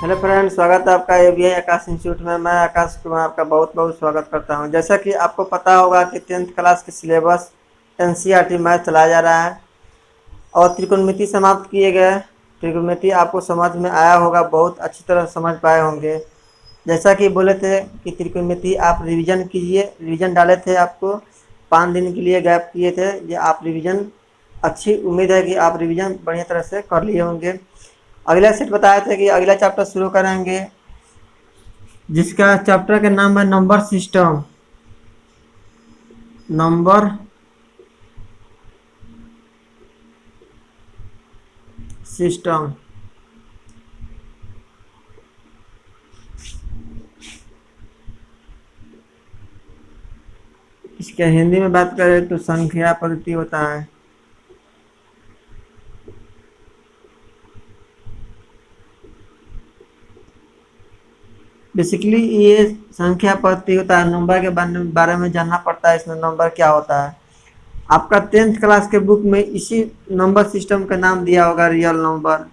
Hello friend, स्वागत है आपका एबीआई आकाश इंस्टीट्यूट में। मैं आकाश कुमार आपका बहुत बहुत स्वागत करता हूं। जैसा कि आपको पता होगा कि 10th क्लास के सिलेबस एनसीईआरटी मैथ चलाया जा रहा है और त्रिकोणमिति समाप्त किए गए। त्रिकोणमिति आपको समझ में आया होगा, बहुत अच्छी तरह समझ पाए होंगे। जैसा कि बोले थे कि त्रिकोणमिति आप रिवीजन कीजिए, रिवीजन डाले थे आपको 5 दिन के लिए गैप किए थे। ये आप रिवीजन, अच्छी उम्मीद है कि आप रिवीजन बढ़िया तरह से कर लिए होंगे। अगला सेट बताए थे कि अगला चैप्टर शुरू करेंगे, जिसका चैप्टर का नाम है नंबर सिस्टम। नंबर सिस्टम इसके हिंदी में बात करें तो संख्या पद्धति होता है। बेसिकली ये संख्या पद्धति होता है, नंबर के बारे में जानना पड़ता है। इसमें नंबर क्या होता है, आपका 10th क्लास के बुक में इसी नंबर सिस्टम का नाम दिया होगा, रियल नंबर।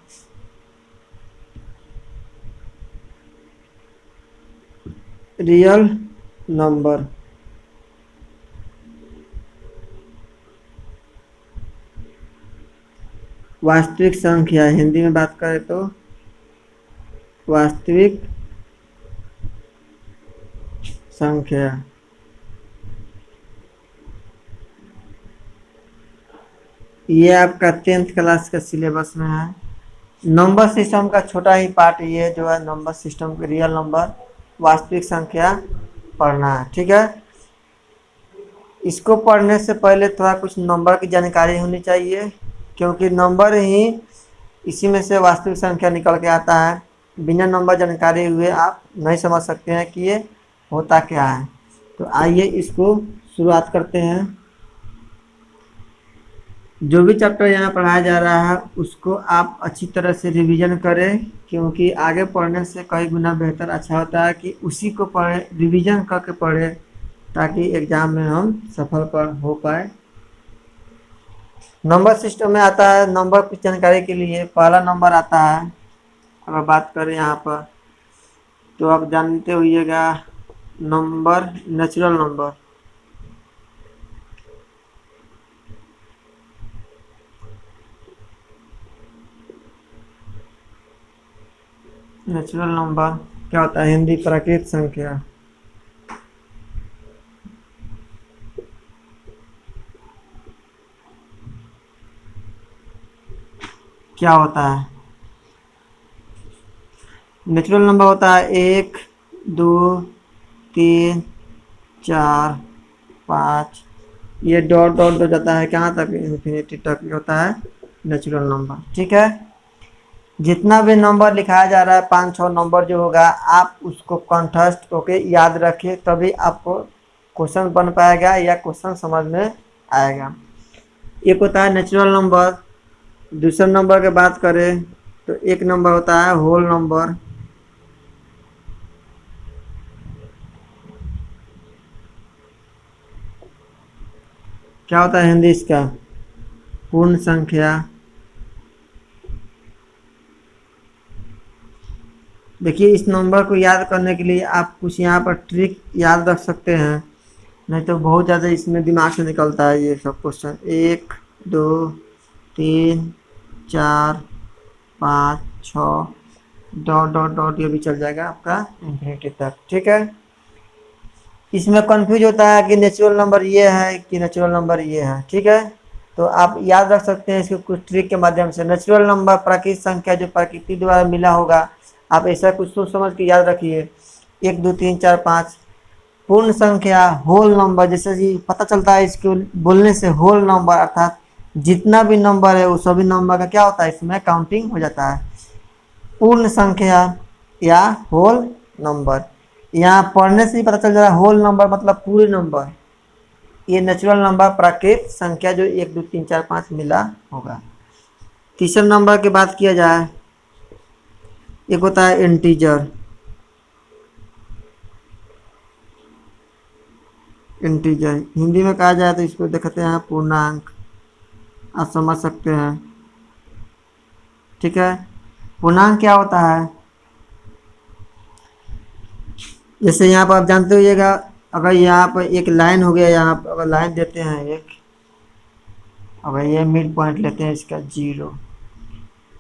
रियल नंबर वास्तविक संख्या, हिंदी में बात करें तो वास्तविक संख्या। ये आपका 10th क्लास का सिलेबस में है। नंबर सिस्टम का छोटा ही पार्ट ये जो है, नंबर सिस्टम के रियल नंबर वास्तविक संख्या पढ़ना है, ठीक है। इसको पढ़ने से पहले थोड़ा कुछ नंबर की जानकारी होनी चाहिए, क्योंकि नंबर ही इसी में से वास्तविक संख्या निकल के आता है। बिना नंबर जानकारी हुए आप नहीं समझ सकते हैं कि ये होता क्या है। तो आइए इसको शुरुआत करते हैं। जो भी चैप्टर यहाँ पढ़ाया जा रहा है उसको आप अच्छी तरह से रिवीजन करें, क्योंकि आगे पढ़ने से कई गुना बेहतर अच्छा होता है कि उसी को पढ़ें, रिवीजन करके पढ़ें, ताकि एग्जाम में हम सफल हो पाए। नंबर सिस्टम में आता है, नंबर की जानकारी के लिए पहला नंबर आता है। अगर बात करें यहाँ पर तो आप जानते होइएगा, number natural number. Natural number क्या होता है, हिंदी प्राकृत संख्या। क्या होता है, नेचुरल नंबर होता है 1 2 3 4 5, ये डॉट डॉट हो जाता है कहाँ तक, इन्फिनिटी तक होता है नेचुरल नंबर, ठीक है। जितना भी नंबर लिखाया जा रहा है 5-6 नंबर जो होगा, आप उसको कंठस्थ होके याद रखिए, तभी आपको क्वेश्चन बन पाएगा या क्वेश्चन समझ में आएगा। एक होता है नेचुरल नंबर। दूसरे नंबर की बात करें तो एक नंबर होता है होल नंबर। क्या होता है हिंदी इसका, पूर्ण संख्या। देखिए, इस नंबर को याद करने के लिए आप कुछ यहाँ पर ट्रिक याद रख सकते हैं, नहीं तो बहुत ज़्यादा इसमें दिमाग से निकलता है ये सब क्वेश्चन। 1 2 3 4 5 6 डॉट डॉट डॉट, ये भी चल जाएगा आपका इन्फिनिटी तक, ठीक है। इसमें कंफ्यूज होता है कि नेचुरल नंबर ये है कि नेचुरल नंबर ये है, ठीक है। तो आप याद रख सकते हैं इसको कुछ ट्रिक के माध्यम से। नेचुरल नंबर प्राकृतिक संख्या जो प्रकृति द्वारा मिला होगा, आप ऐसा कुछ सोच समझ के याद रखिए। 1 2 3 4 5 पूर्ण संख्या होल नंबर, जैसे कि पता चलता है इसको बोलने से, होल नंबर अर्थात जितना भी नंबर है वो सभी नंबर का क्या होता है, इसमें काउंटिंग हो जाता है। पूर्ण संख्या या होल नंबर, यहाँ पढ़ने से ही पता चल जा रहा है होल नंबर मतलब पूरे नंबर। ये नेचुरल नंबर प्राकृत संख्या जो 1 2 3 4 5 मिला होगा। तीसरे नंबर की बात किया जाए, एक होता है इंटीजर। इंटीजर हिंदी में कहा जाए तो इसको देखते हैं पूर्णांक, आप समझ सकते हैं, ठीक है। पूर्णांक क्या होता है, जैसे यहाँ पर आप जानते होइएगा, अगर यहाँ पर एक लाइन हो गया, यहाँ पर अगर लाइन देते हैं एक, अगर ये मिड पॉइंट लेते हैं इसका 0,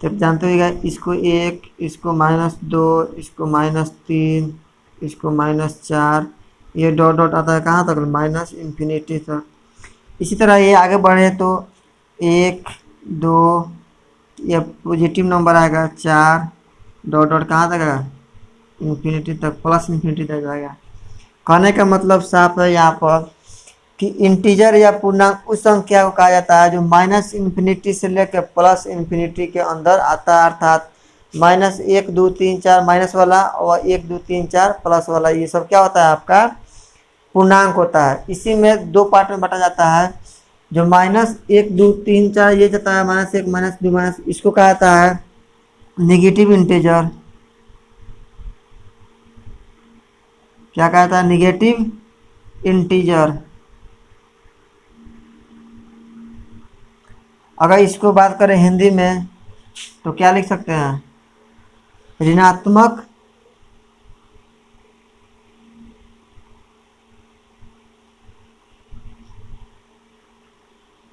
तो आप जानते होइएगा इसको 1, इसको -2, इसको -3, इसको -4, ये डॉट डॉट आता है कहाँ तक, माइनस इन्फिनिटी तक। इसी तरह ये आगे बढ़े तो 1, 2, ये पॉजिटिव नंबर आएगा, 4 डॉट डॉट कहाँ तक आएगा, इन्फिनिटी तक, प्लस इन्फिनिटी तक आएगा। कहने का मतलब साफ है यहाँ पर कि इंटीजर या पूर्णांक उस संख्या को कहा जाता है जो माइनस इन्फिनिटी से लेकर प्लस इन्फिनिटी के अंदर आता है, अर्थात -1, 2, 3, 4 माइनस वाला और 1, 2, 3, 4 प्लस वाला, ये सब क्या होता है आपका पूर्णांक होता है। इसी में दो पार्ट में बांटा जाता है, जो -1, 2, 3, 4 ये जाता है -1, -2, इसको कहा जाता है निगेटिव इंटीजर। क्या कहा जाता है, निगेटिव इंटीजर। अगर इसको बात करें हिंदी में तो क्या लिख सकते हैं, ऋणात्मक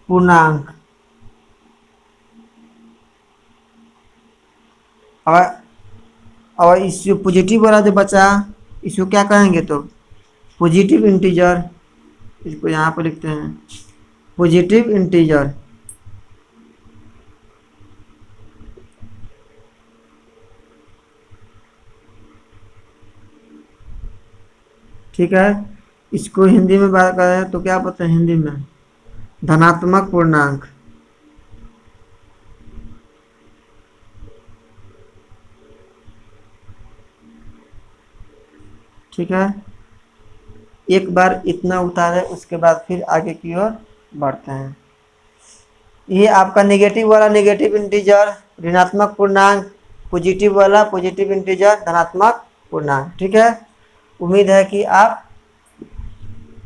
पूर्णांक। और इस जो पॉजिटिव वाला जो बचा इसको क्या कहेंगे, तो पॉजिटिव इंटीजर। इसको यहाँ पर लिखते हैं पॉजिटिव इंटीजर। ठीक है, इसको हिंदी में बात करें तो क्या बोलते हैं हिंदी में, धनात्मक पूर्णांक। ठीक है, एक बार इतना उतारे उसके बाद फिर आगे की ओर बढ़ते हैं। ये आपका नेगेटिव वाला निगेटिव इंटीजर, ऋणात्मक पूर्णांक, पॉजिटिव वाला पॉजिटिव इंटीजर, धनात्मक पूर्णांक। ठीक है, उम्मीद है कि आप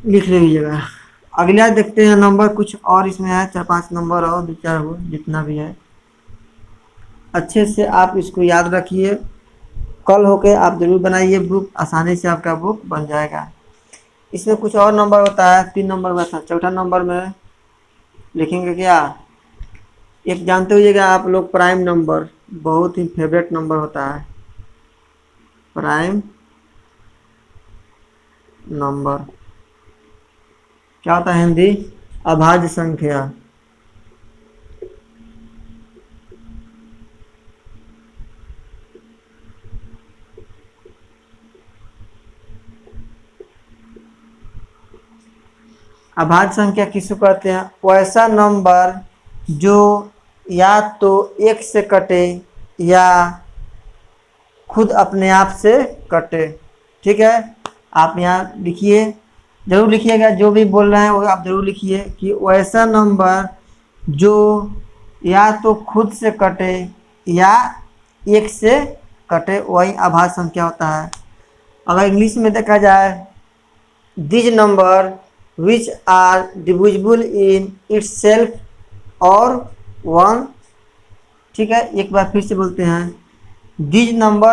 लिख लीजिएगा। अगला देखते हैं नंबर, कुछ और इसमें है 4-5 नंबर और 2-4 हो, जितना भी है अच्छे से आप इसको याद रखिए। कल होके आप जरूर बनाइए बुक, आसानी से आपका बुक बन जाएगा। इसमें कुछ और नंबर होता है, 3 नंबर में था। चौथा नंबर में लिखेंगे क्या, एक जानते होइएगा आप लोग प्राइम नंबर, बहुत ही फेवरेट नंबर होता है प्राइम नंबर। क्या होता है हिंदी, अभाज्य संख्या। अभाज्य संख्या किसको कहते हैं, वैसा नंबर जो या तो एक से कटे या खुद अपने आप से कटे। ठीक है, आप यहाँ लिखिए, जरूर लिखिएगा, जो भी बोल रहे हैं वो आप जरूर लिखिए कि वैसा नंबर जो या तो खुद से कटे या एक से कटे वही अभाज्य संख्या होता है। अगर इंग्लिश में देखा जाए, this number which are divisible in itself और वन। ठीक है, एक बार फिर से बोलते हैं, these number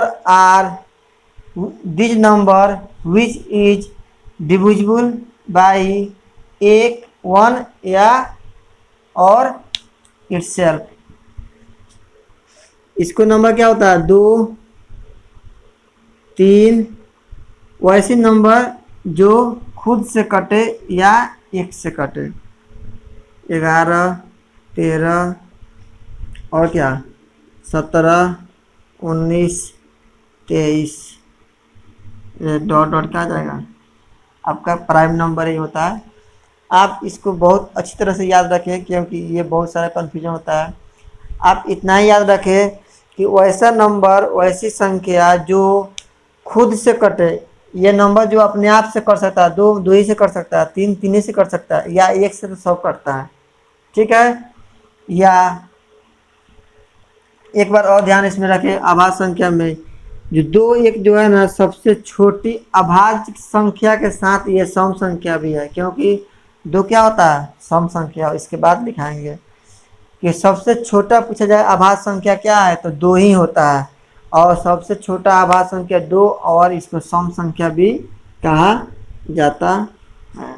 which is divisible by एक, वन या और itself। इसको नंबर क्या होता है, 2, 3, वैसे नंबर जो खुद से कटे या एक से कटे, 11, 13 और क्या 17, 19, 23, डॉट डॉट क्या आ जाएगा, आपका प्राइम नंबर ही होता है। आप इसको बहुत अच्छी तरह से याद रखें क्योंकि ये बहुत सारा कन्फ्यूजन होता है। आप इतना ही याद रखें कि वैसा नंबर, वैसी संख्या जो खुद से कटे, ये नंबर जो अपने आप से कर सकता है, 2 ही से कर सकता है, 3 ही से कर सकता है, या 1 से तो 100 करता है। ठीक है, या एक बार और ध्यान इसमें रखें, अभाज्य संख्या में जो 2, 1 जो है ना सबसे छोटी अभाज्य संख्या के साथ ये सम संख्या भी है, क्योंकि 2 क्या होता है, सम संख्या। इसके बाद दिखाएंगे कि सबसे छोटा पूछा जाए अभाज्य संख्या क्या है तो 2 ही होता है। और सबसे छोटा आभाज्य संख्या 2 और इसको सम संख्या भी कहा जाता है।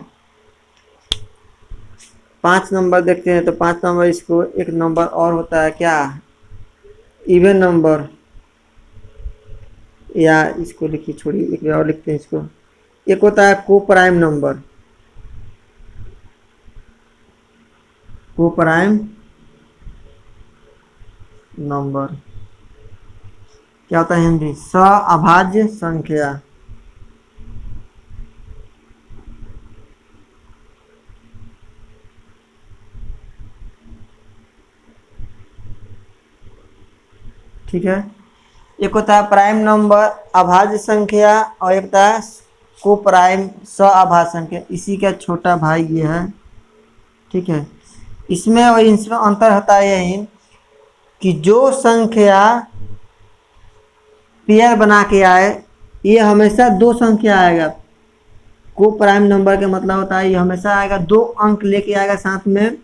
5 नंबर देखते हैं। तो 5 नंबर इसको एक नंबर और होता है क्या, इवन नंबर, या इसको लिखिए छोड़िए एक और लिखते हैं इसको। एक होता है को प्राइम नंबर, को प्राइम नंबर क्या होता है हिंदी, अभाज्य संख्या। ठीक है, एक होता है प्राइम नंबर अभाज्य संख्या और एक होता है को प्राइम अभाज्य संख्या। इसी का छोटा भाई ये है। ठीक है, इसमें और इसमें अंतर होता है यही कि जो संख्या पेयर बना के आए ये हमेशा 2 संख्या आएगा। को प्राइम नंबर का मतलब होता है ये हमेशा आएगा 2 अंक लेके आएगा साथ में,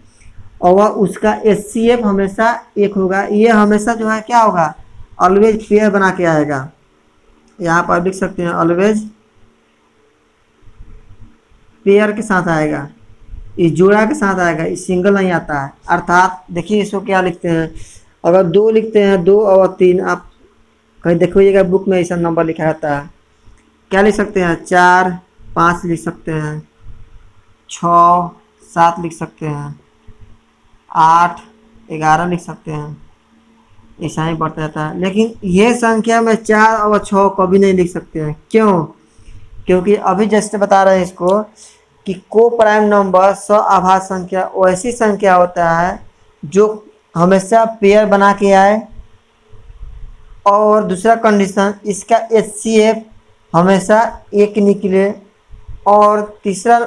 और वह उसका HCF हमेशा 1 होगा। ये हमेशा जो है क्या होगा, ऑलवेज पेयर बना के आएगा। यहाँ पर लिख सकते हैं ऑलवेज पेयर के साथ आएगा, इस जोड़ा के साथ आएगा, इस सिंगल नहीं आता है। अर्थात देखिए इसको क्या लिखते हैं, अगर 2 लिखते हैं 2 और 3, आप कहीं देखिएगा बुक में ऐसा नंबर लिखा रहता है, क्या लिख सकते हैं 4 5 लिख सकते हैं, 6 7 लिख सकते हैं, 8 11 लिख सकते हैं, ऐसा ही बढ़ता रहता है। लेकिन ये संख्या में 4 और 6 कभी नहीं लिख सकते हैं। क्यों? क्योंकि अभी जैसे बता रहे हैं इसको कि को प्राइम नंबर आभाज्य संख्या वैसी संख्या होता है जो हमेशा पेयर बना के आए, और दूसरा कंडीशन इसका HCF हमेशा 1 निकले, और तीसरा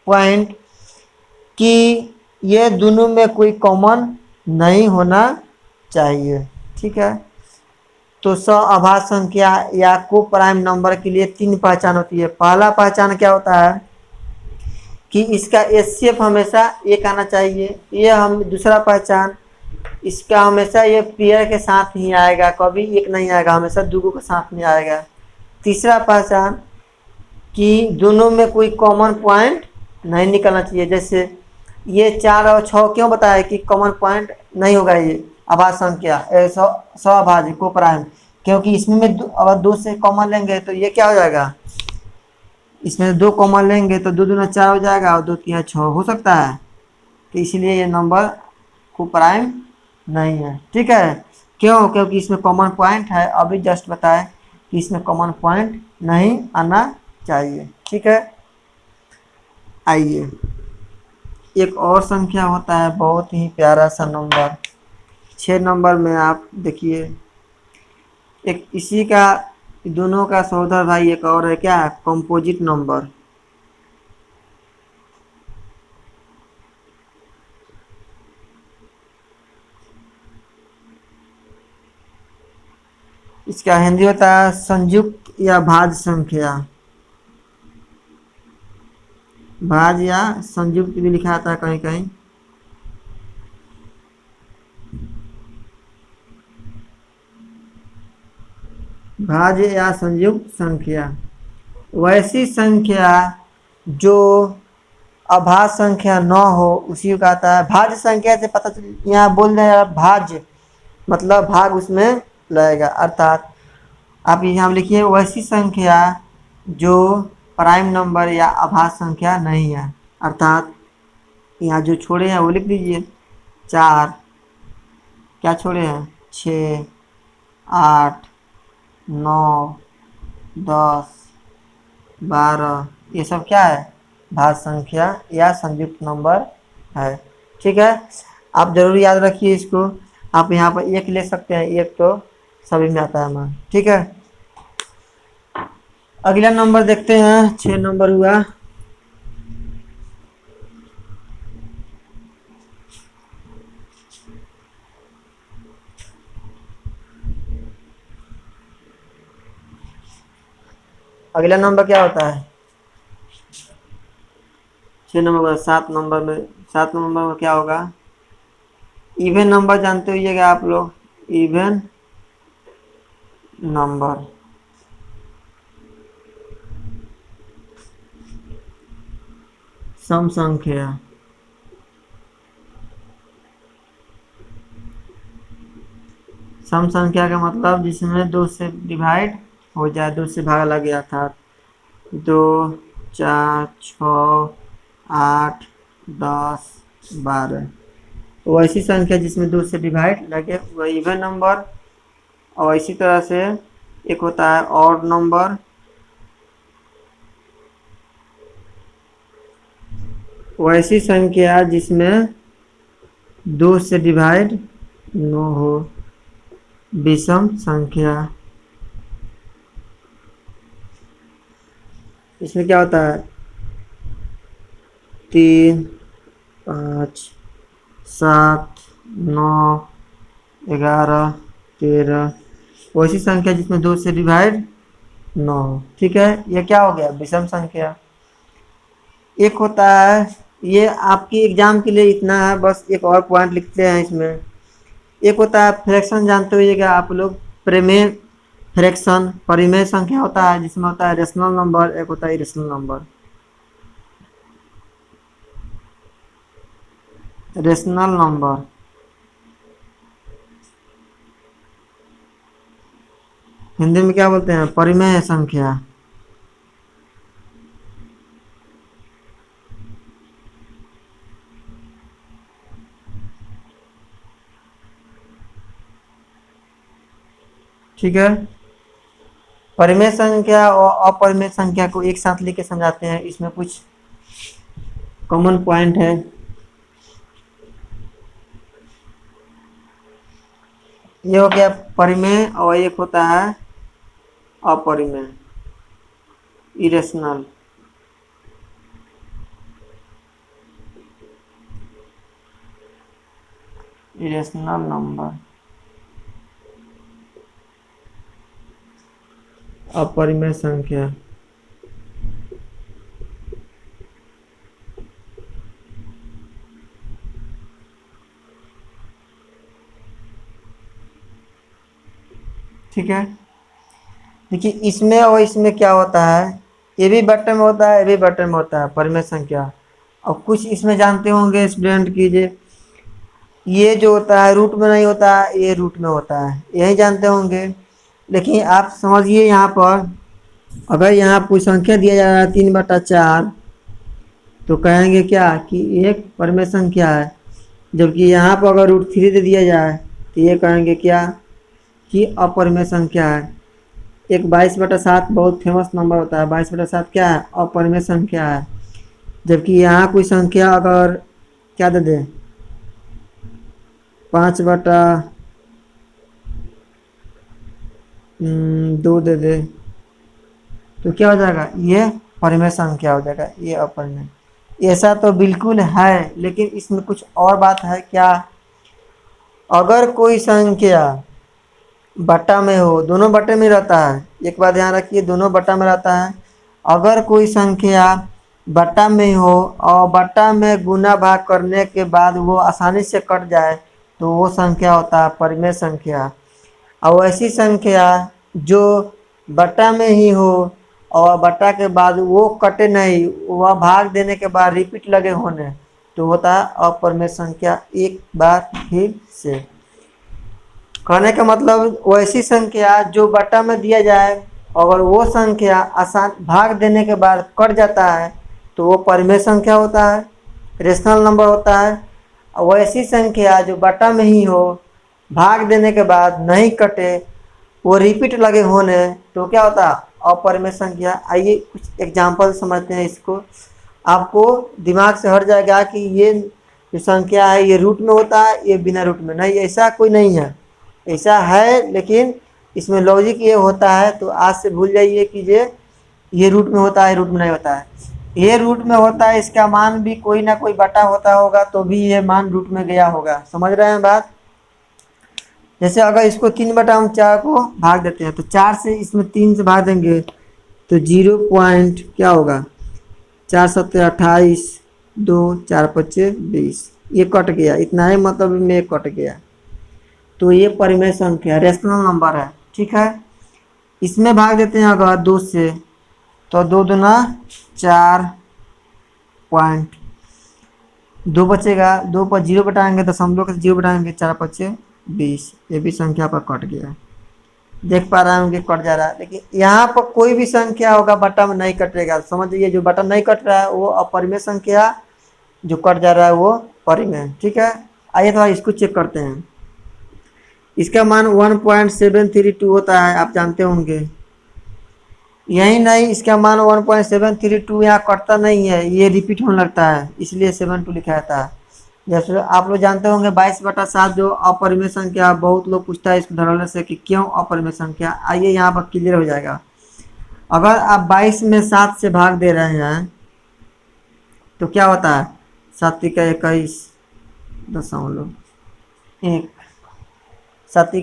पॉइंट कि ये दोनों में कोई कॉमन नहीं होना चाहिए। ठीक है, तो आभाज्य संख्या या को प्राइम नंबर के लिए 3 पहचान होती है। पहला पहचान क्या होता है कि इसका HCF हमेशा 1 आना चाहिए। ये हम दूसरा पहचान, इसका हमेशा ये पेयर के साथ ही आएगा, कभी 1 नहीं आएगा, हमेशा 2 के साथ में आएगा। तीसरा पहचान कि दोनों में कोई कॉमन पॉइंट नहीं निकलना चाहिए। जैसे ये 4 और 6 क्यों बताया कि कॉमन पॉइंट नहीं होगा ये आभाज्य संख्या अभाज्य को प्राइम, क्योंकि इसमें अगर 2 से कॉमन लेंगे तो ये क्या हो जाएगा, इसमें 2 कॉमन लेंगे तो 2 दूना 4 हो जाएगा और 2 3 6 हो सकता है। तो इसलिए ये नंबर को प्राइम नहीं है। ठीक है, क्यों? क्योंकि इसमें कॉमन पॉइंट है, अभी जस्ट बताए कि इसमें कॉमन पॉइंट नहीं आना चाहिए। ठीक है, आइए एक और संख्या होता है बहुत ही प्यारा सा नंबर 6 नंबर में। आप देखिए एक इसी का दोनों का सहोदर भाई एक और है क्या, कंपोजिट नंबर। इसका हिंदी होता है संयुक्त या भाज्य संख्या, भाज्य या संयुक्त भी लिखा आता है कहीं कहीं। भाज्य या संयुक्त संख्या वैसी संख्या जो अभाज्य संख्या न हो उसी को कहता है भाज्य संख्या। से पता चल, यहाँ बोल रहे हैं भाज्य मतलब भाग उसमें लगेगा। अर्थात आप यहाँ लिखिए वैसी संख्या जो प्राइम नंबर या अभाज्य संख्या नहीं है। अर्थात यहाँ जो छोड़े हैं वो लिख दीजिए 4, क्या छोड़े हैं 6 8 9 10 12, ये सब क्या है भाज्य संख्या या संयुक्त नंबर है। ठीक है, आप जरूर याद रखिए इसको। आप यहाँ पर 1 ले सकते हैं, 1 तो सभी में आता है मान। ठीक है, अगला नंबर देखते हैं 6 नंबर हुआ। अगला नंबर क्या होता है 6 नंबर 7 नंबर में। 7 नंबर में क्या होगा, इवन नंबर जानते होइएगा आप लोग, इवन नंबर। सम संख्या। सम संख्या का मतलब जिसमें दो से डिवाइड हो जाए, दो से भाग लगे, अर्थात 2, 4, 6, 8, 10, 12। तो ऐसी संख्या जिसमें दो से डिवाइड लगे वह इवन नंबर। और इसी तरह से एक होता है ऑड नंबर। वैसी संख्या जिसमें दो से डिवाइड न हो, विषम संख्या। इसमें क्या होता है 3, 5, 7, 9, 11, 13। वैसी संख्या जिसमें दो से डिवाइड न हो। ठीक है, ये क्या हो गया विषम संख्या। एक होता है, ये आपकी एग्जाम के लिए इतना है, बस एक और पॉइंट लिखते हैं इसमें। एक होता है फ्रैक्शन, जानते होइएगा आप लोग, प्रमेय फ्रैक्शन। परिमेय संख्या होता है जिसमें होता है रेशनल नंबर, एक होता है irrational number. Rational number Hindi में क्या बोलते हैं, परिमेय संख्या। ठीक है, परिमेय संख्या और अपरिमेय संख्या को एक साथ लेके समझाते हैं। इसमें कुछ कॉमन पॉइंट है। ये हो गया परिमेय और एक होता है अपरिमेय, इरेशनल। इरेशनल नंबर, अपरिमेय संख्या। ठीक है, देखिए इसमें और इसमें क्या होता है, ये भी बटन में होता है, ये भी बटन में होता है, परिमेय संख्या। और कुछ इसमें जानते होंगे स्टूडेंट कीजिए, ये जो होता है रूट में नहीं होता है, ये रूट में होता है, यही जानते होंगे। लेकिन आप समझिए यहाँ पर, अगर यहाँ कोई संख्या दिया जा रहा है 3/4, तो कहेंगे क्या कि एक परिमेय संख्या है। जबकि यहाँ पर अगर √3 दे दिया जाए तो ये कहेंगे क्या कि अपरिमेय संख्या है। एक 22/7 बहुत फेमस नंबर होता है, 22/7 क्या है, अपरिमेय संख्या है। जबकि यहाँ कोई संख्या अगर क्या दे दे 5/2 दे दे, तो क्या हो जाएगा, ये परिमेय संख्या हो जाएगा, ये अपरिमेय। ऐसा तो बिल्कुल है, लेकिन इसमें कुछ और बात है। क्या, अगर कोई संख्या बट्टा में हो, दोनों बट्टे में रहता है, एक बात ध्यान रखिए, दोनों बट्टा में रहता है। अगर कोई संख्या बट्टा में हो और बट्टा में गुना भाग करने के बाद वो आसानी से कट जाए, तो वो संख्या होता है परिमेय संख्या। और ऐसी संख्या जो बट्टा में ही हो और बट्टा के बाद वो कटे नहीं, वह भाग देने के बाद रिपीट लगे होने, तो होता है अपरिमेय संख्या। एक बार फिर से कहने का मतलब, वैसी संख्या जो बट्टा में दिया जाए, अगर वो संख्या आसान भाग देने के बाद कट जाता है, तो वो परिमेय संख्या होता है, रेशनल नंबर होता है। और वैसी संख्या जो बट्टा में ही हो, भाग देने के बाद नहीं कटे, वो रिपीट लगे होने, तो क्या होता है अपरिमेय संख्या। आइए कुछ एग्जाम्पल समझते हैं इसको, आपको दिमाग से हट जाएगा कि ये जो संख्या है ये रूट में होता है, ये बिना रूट में नहीं। ऐसा कोई नहीं है, ऐसा है, लेकिन इसमें लॉजिक ये होता है। तो आज से भूल जाइए कि ये रूट में होता है, रूट में नहीं होता है। ये रूट में होता है, इसका मान भी कोई ना कोई बटा होता होगा, तो भी ये मान रूट में गया होगा। समझ रहे हैं बात। जैसे अगर इसको 3/4 को भाग देते हैं, तो 4 से इसमें 3 से भाग देंगे तो 0 पॉइंट क्या होगा 4 7 28, 2 4 5 20, ये कट गया, इतना ही मतलब में कट गया। तो ये परिमेय संख्या रेशनल नंबर है। ठीक है, इसमें भाग देते हैं अगर 2 से, तो 2 दूना 4 पॉइंट 2 बचेगा। 2 पर 0 बटाएंगे, दशमलव के 0 बटाएंगे, 4 पच्चे 20। ये भी संख्या पर कट गया। देख पा रहा हूँ कि कट जा रहा है, लेकिन यहाँ पर कोई भी संख्या होगा बटा में नहीं कटेगा। समझ लीजिए जो बटा नहीं कट रहा है वो अपरिमेय संख्या, जो कट जा रहा है वो परिमेय। ठीक है, आइए थोड़ा इसको चेक करते हैं। इसका मान 1.732 होता है, आप जानते होंगे। यही नहीं, इसका मान 1.732 यहाँ कटता नहीं है, ये रिपीट होने लगता है, इसलिए 72 लिखा जाता है। जैसे आप लोग जानते होंगे 22/7 जो अपरिमेय संख्या, बहुत लोग पूछता है इसको धरने से कि क्यों अपरिमेय संख्या। आइए यहाँ पर क्लियर हो जाएगा। अगर आप 22 में 7 से भाग दे रहे हैं तो क्या होता है, 7 × 21.1, 7 ×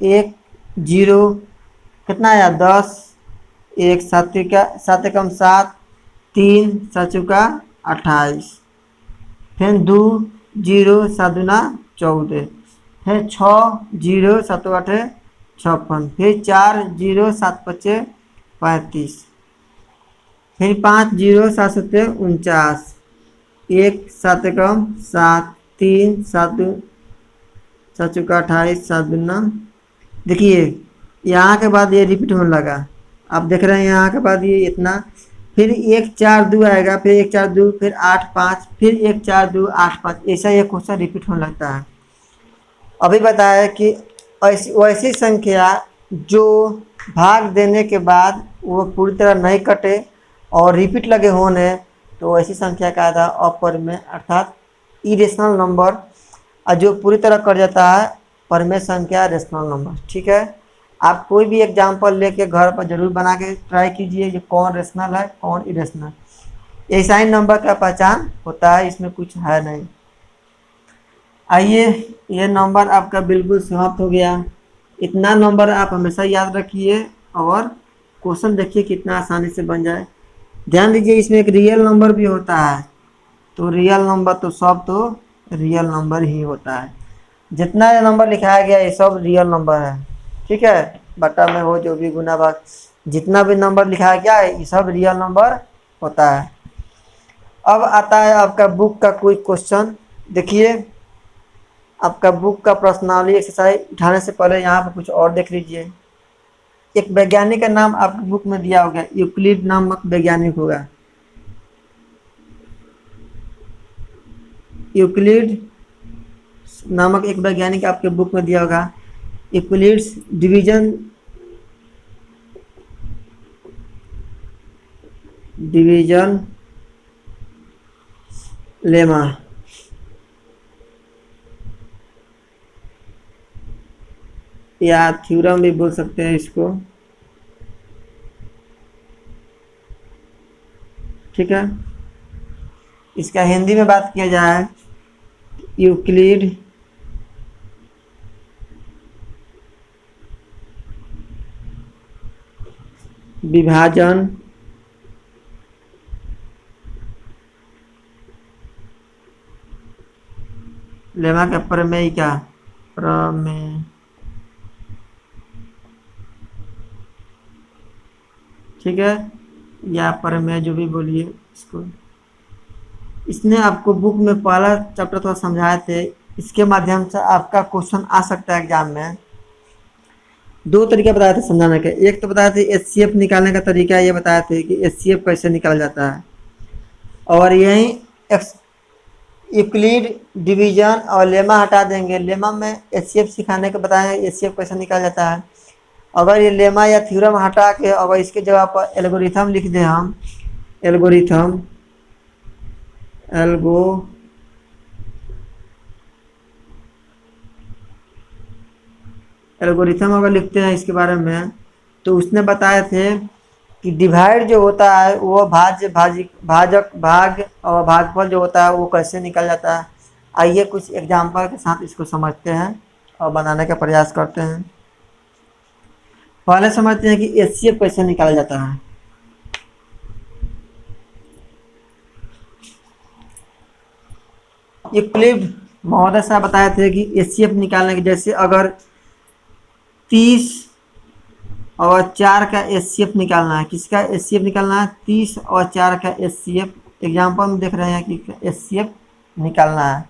21.10 कितना आया 10, 1 7 × 7 3 7 चौका 28, फिर 2 0 7 दूना 14, फिर 6 0 7 8 56, फिर 4 0 7 5 35, फिर 5 0 7 7 49, 1 7 कम 7 3 7 7 चौका 28 7 दूना। देखिए यहाँ के बाद ये रिपीट होने लगा, आप देख रहे हैं यहाँ के बाद ये इतना, फिर 1 4 2 आएगा, फिर 1 4 2, फिर 8 5, फिर 1 4 2 8 5, ऐसा ये क्वेश्चन रिपीट होने लगता है। अभी बताया कि वैसी संख्या जो भाग देने के बाद वो पूरी तरह नहीं कटे और रिपीट लगे होने, तो ऐसी संख्या का था अपरिमेय अर्थात इरेशनल नंबर, और जो पूरी तरह कट जाता है परिमेय संख्या रेशनल नंबर। ठीक है, आप कोई भी एग्जाम्पल लेके घर पर जरूर बना के ट्राई कीजिए कि कौन रेशनल है कौन इरेशनल। ऐसा ही नंबर का पहचान होता है, इसमें कुछ है नहीं। आइए, ये नंबर आपका बिल्कुल समाप्त हो गया। इतना नंबर आप हमेशा याद रखिए और क्वेश्चन देखिए कितना आसानी से बन जाए। ध्यान दीजिए इसमें एक रियल नंबर भी होता है, तो रियल नंबर तो सब तो रियल नंबर ही होता है। जितना नंबर लिखाया गया ये सब रियल नंबर है। ठीक है, बटा में हो जो भी गुना भाग, जितना भी नंबर लिखाया गया है ये सब रियल नंबर होता है। अब आता है आपका बुक का कोई क्वेश्चन। देखिए आपका बुक का प्रश्नावली एक्सरसाइज उठाने से पहले यहाँ पर कुछ और देख लीजिए। एक वैज्ञानिक का नाम आपकी बुक में दिया होगा, यूक्लिड नामक वैज्ञानिक होगा। यूक्लिड नामक एक वैज्ञानिक आपके बुक में दिया होगा। यूक्लिड्स डिवीजन लेमा, या थ्योरम भी बोल सकते हैं इसको। ठीक है, इसका हिंदी में बात किया जाए, यूक्लिड विभाजन लेमा का प्रमेय का प्रमेय। ठीक है, या प्रमेय जो भी बोलिए इसको। इसने आपको बुक में पहला चैप्टर थोड़ा समझाए थे, इसके माध्यम से आपका क्वेश्चन आ सकता है एग्जाम में। 2 तरीका बताए थे समझाने के। एक तो बताए थे एचसीएफ निकालने का तरीका, ये बताए थे कि एचसीएफ कैसे निकाला जाता है, और यही यूक्लिड डिवीजन और लेमा हटा देंगे। लेमा में एचसीएफ सिखाने के बताएंगे एचसीएफ कैसे निकाला जाता है। अगर ये लेमा या थ्योरम हटा के अगर इसके जगह पर एल्गोरिथम लिख दें हम, एल्गोरिथम अगर लिखते हैं इसके बारे में, तो उसने बताए थे कि डिवाइड जो होता है वो भाजक भाग और भागफल जो होता है वो कैसे निकल जाता है। आइए कुछ एग्जाम्पल के साथ इसको समझते हैं और बनाने का प्रयास करते हैं। पहले समझते हैं कि एचसीएफ कैसे निकाला जाता है। यूक्लिड महोदय साहब बताए थे कि एचसीएफ निकालने के, जैसे अगर 30 और 4 का एचसीएफ निकालना है। किसका एचसीएफ निकालना है? 30 और 4 का एचसीएफ। एग्जाम्पल में देख रहे हैं कि एचसीएफ निकालना है।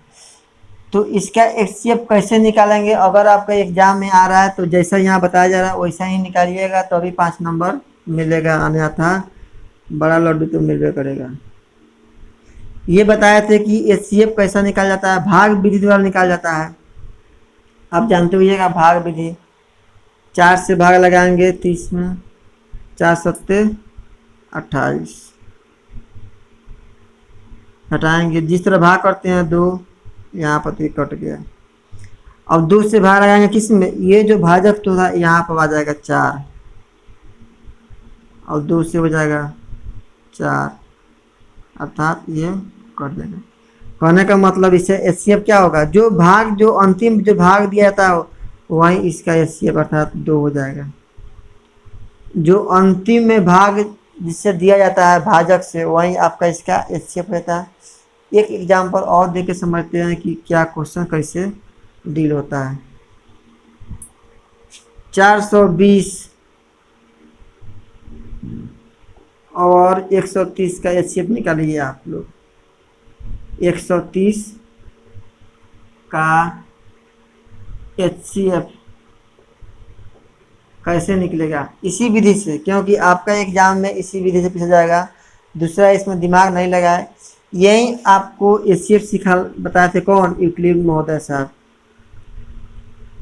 तो इसका एचसीएफ कैसे निकालेंगे? अगर आपका एग्जाम में आ रहा है तो जैसा यहाँ बताया जा रहा है वैसा ही निकालिएगा, तो अभी 5 नंबर मिलेगा, अन्यथा बड़ा लड्डू तो मिलबे करेगा। ये बताए थे कि एचसीएफ कैसा निकाला जाता है, भाग विधि द्वारा निकाला जाता है। आप जानते होइएगा भाग विधि। 4 से भाग लगाएंगे 30 में, 4 सत्ते 28, हटाएंगे जिस तरह भाग करते हैं 2, यहाँ पर तो कट गया। अब 2 से भाग लगाएंगे किस में? ये जो भाजक तो था यहाँ पर आ जाएगा 4, और 2 से हो जाएगा 4, अर्थात ये कट जाएगा। कहने का मतलब इससे एचसीएफ क्या होगा? जो भाग, जो अंतिम जो भाग दिया जाता है वही इसका एचसीएफ अर्थात 2 हो जाएगा। जो अंतिम में भाग जिससे दिया जाता है भाजक से, वही आपका इसका एचसीएफ रहता है। एक एग्जाम्पल और दे के समझते हैं कि क्या क्वेश्चन कैसे डील होता है। 420 और 130 का एचसीएफ निकालिए आप लोग। 130 का एचसीएफ कैसे निकलेगा? इसी विधि से, क्योंकि आपका एग्जाम में इसी विधि से पूछा जाएगा, दूसरा इसमें दिमाग नहीं लगाए। यही आपको एचसीएफ सिखा बताए थे कौन? यूक्लिड महोदय साहब।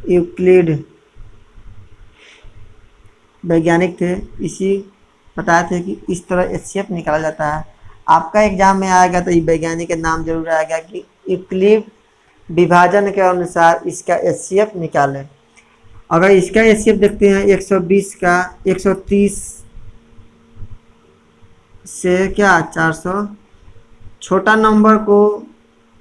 यूक्लिड वैज्ञानिक थे, इसी बताए थे कि इस तरह एचसीएफ निकाला जाता है। आपका एग्जाम में आएगा तो ये वैज्ञानिक का नाम जरूर आएगा कि यूक्लिड विभाजन के अनुसार इसका एचसीएफ निकालें। अगर इसका एचसीएफ देखते हैं 120 का, 130 से क्या 400, छोटा नंबर को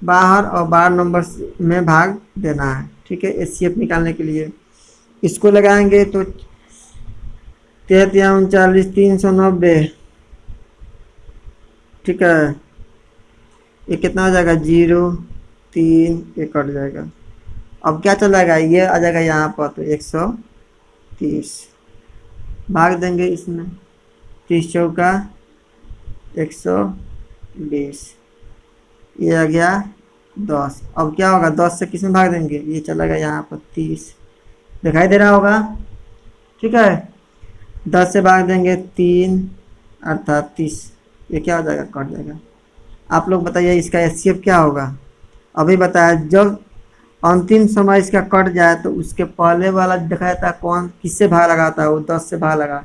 बाहर और बड़ा नंबर में भाग देना है। ठीक है, एचसीएफ निकालने के लिए इसको लगाएंगे तो 33 39 390। ठीक है, ये कितना हो जाएगा? 0 3, ये कट जाएगा। अब क्या चलेगा? ये आ जाएगा यहाँ पर, तो 130 भाग देंगे इसमें, 30 चौका 120, ये आ गया 10। अब क्या होगा? 10 से किस में भाग देंगे? ये चलेगा यहाँ पर 30, दिखाई दे रहा होगा। ठीक है, 10 से भाग देंगे 3, अर्थात 30, ये क्या हो जाएगा? कट जाएगा। आप लोग बताइए इसका एचसीएफ क्या होगा? अभी बताया, जब अंतिम समय इसका कट जाए तो उसके पहले वाला दिखाया था कौन किससे भाग लगाता है, वो 10 से भाग लगा,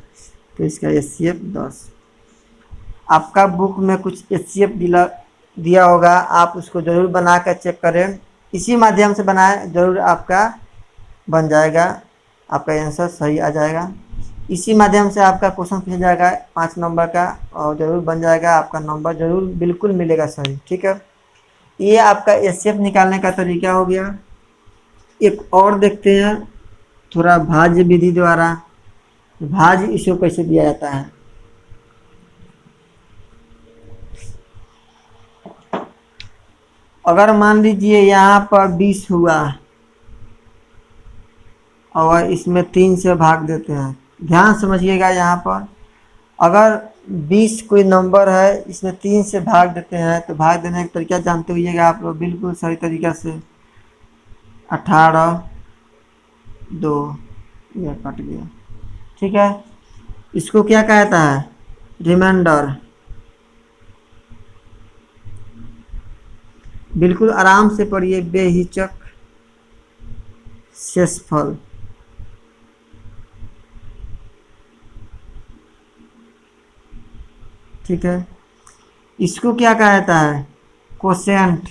तो इसका एचसीएफ 10। आपका बुक में कुछ एचसीएफ दिया होगा, आप उसको ज़रूर बना कर चेक करें। इसी माध्यम से बनाएं, ज़रूर आपका बन जाएगा, आपका आंसर सही आ जाएगा। इसी माध्यम से आपका क्वेश्चन पूछा जाएगा 5 नंबर का, और ज़रूर बन जाएगा, आपका नंबर ज़रूर बिल्कुल मिलेगा सही। ठीक है, ये आपका एचसीएफ निकालने का तरीका हो गया। एक और देखते हैं थोड़ा भाज्य विधि द्वारा, भाज्य इसको कैसे दिया जाता है। अगर मान लीजिए यहाँ पर 20 हुआ और इसमें 3 से भाग देते हैं, ध्यान समझिएगा। यहाँ पर अगर 20 कोई नंबर है, इसमें 3 से भाग देते हैं, तो भाग देने का तरीका जानते होइएगा आप लोग बिल्कुल सही तरीका से। 18 2, यह कट गया। ठीक है, इसको क्या कहता है? रिमाइंडर। बिल्कुल आराम से पढ़िए, बेहिचक शेषफल। ठीक है, इसको क्या कहता है? कोसेंट।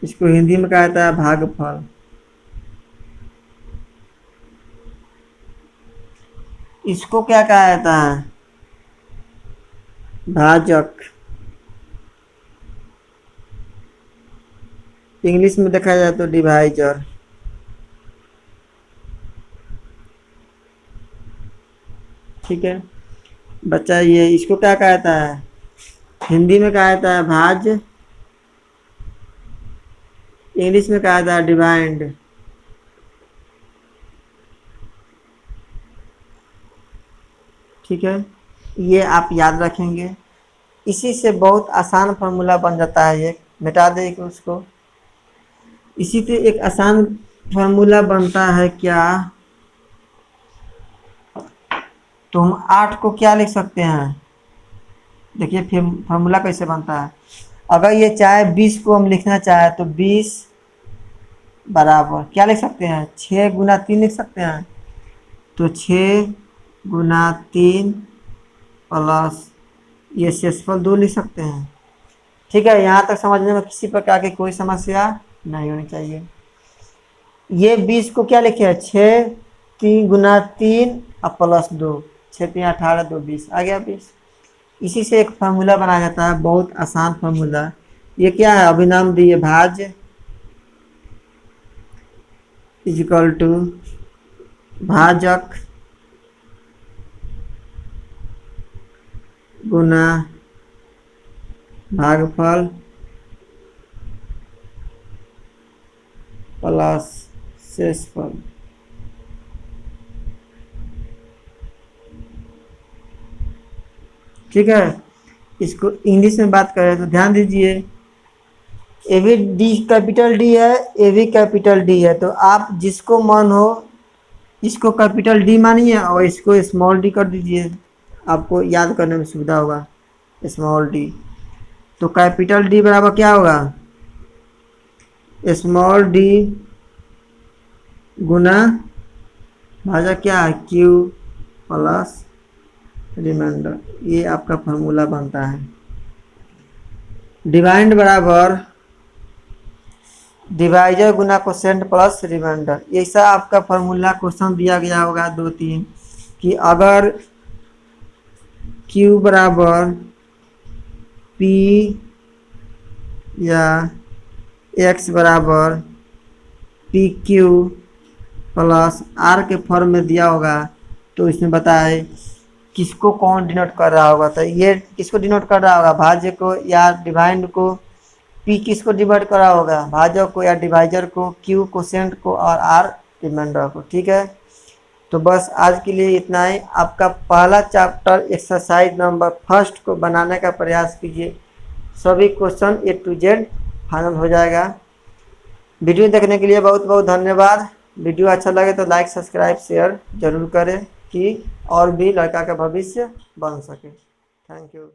इसको हिंदी में कहता है भागफल। इसको क्या कहता है? भाजक। इंग्लिश में देखा जाए तो डिवाइजर। ठीक है, बच्चा ये इसको क्या कहता है? हिंदी में कहता है भाज्य इंग्लिश में कहा था डिवाइड। ठीक है, ये आप याद रखेंगे। इसी से बहुत आसान फार्मूला बन जाता है, ये मिटा देंगे उसको। इसी से एक आसान फार्मूला बनता है क्या, तो हम 8 को क्या लिख सकते हैं, देखिए फिर फार्मूला कैसे बनता है। अगर ये चाहे 20 को हम लिखना चाहे तो 20 बराबर क्या लिख सकते हैं, 6 गुना 3 लिख सकते हैं। तो 6 गुना 3 प्लस ये शेषफल 2 लिख सकते हैं। ठीक है, यहाँ तक समझने में किसी प्रकार की कोई समस्या नहीं होनी चाहिए। ये 20 को क्या लिखे है, 6 3 गुना 3 और प्लस 2, 6 3 18 2 20 आ गया 20। इसी से एक फार्मूला बनाया जाता है, बहुत आसान फार्मूला। ये क्या है, अभिनाम दिए भाज्य इजिकल टू भाजक गुना भागफल प्लस शेषफल। ठीक है, इसको इंग्लिश में बात करें तो ध्यान दीजिए, ए भी डी कैपिटल डी है, ए भी कैपिटल डी है, तो आप जिसको मन हो इसको कैपिटल डी मानिए और इसको स्मॉल डी कर दीजिए, आपको याद करने में सुविधा होगा। स्मॉल डी, तो कैपिटल डी बराबर क्या होगा, स्मॉल डी गुना भाजा क्या है क्यू प्लस रिमाइंडर। ये आपका फार्मूला बनता है। डिवाइड बराबर डिवाइजर गुना कोसेंट प्लस रिमाइंडर। ऐसा आपका फार्मूला क्वेश्चन दिया गया होगा 2-3 कि अगर Q बराबर P या X बराबर PQ प्लस R के फॉर्म में दिया होगा, तो इसमें बताए किसको कौन डिनोट कर रहा होगा। तो ये किसको डिनोट कर रहा होगा, भाज्य को या डिवाइड को। P किसको डिवाइड कर रहा होगा, भाजक को या डिवाइजर को। Q कोसेंट को और R रिमाइंडर को। ठीक है, तो बस आज के लिए इतना ही। आपका पहला चैप्टर एक्सरसाइज नंबर 1 को बनाने का प्रयास कीजिए, सभी question A to Z final हो जाएगा। वीडियो देखने के लिए बहुत बहुत धन्यवाद। वीडियो अच्छा लगे तो लाइक सब्सक्राइब शेयर जरूर करें कि और भी लड़का का भविष्य बन सके। Thank you.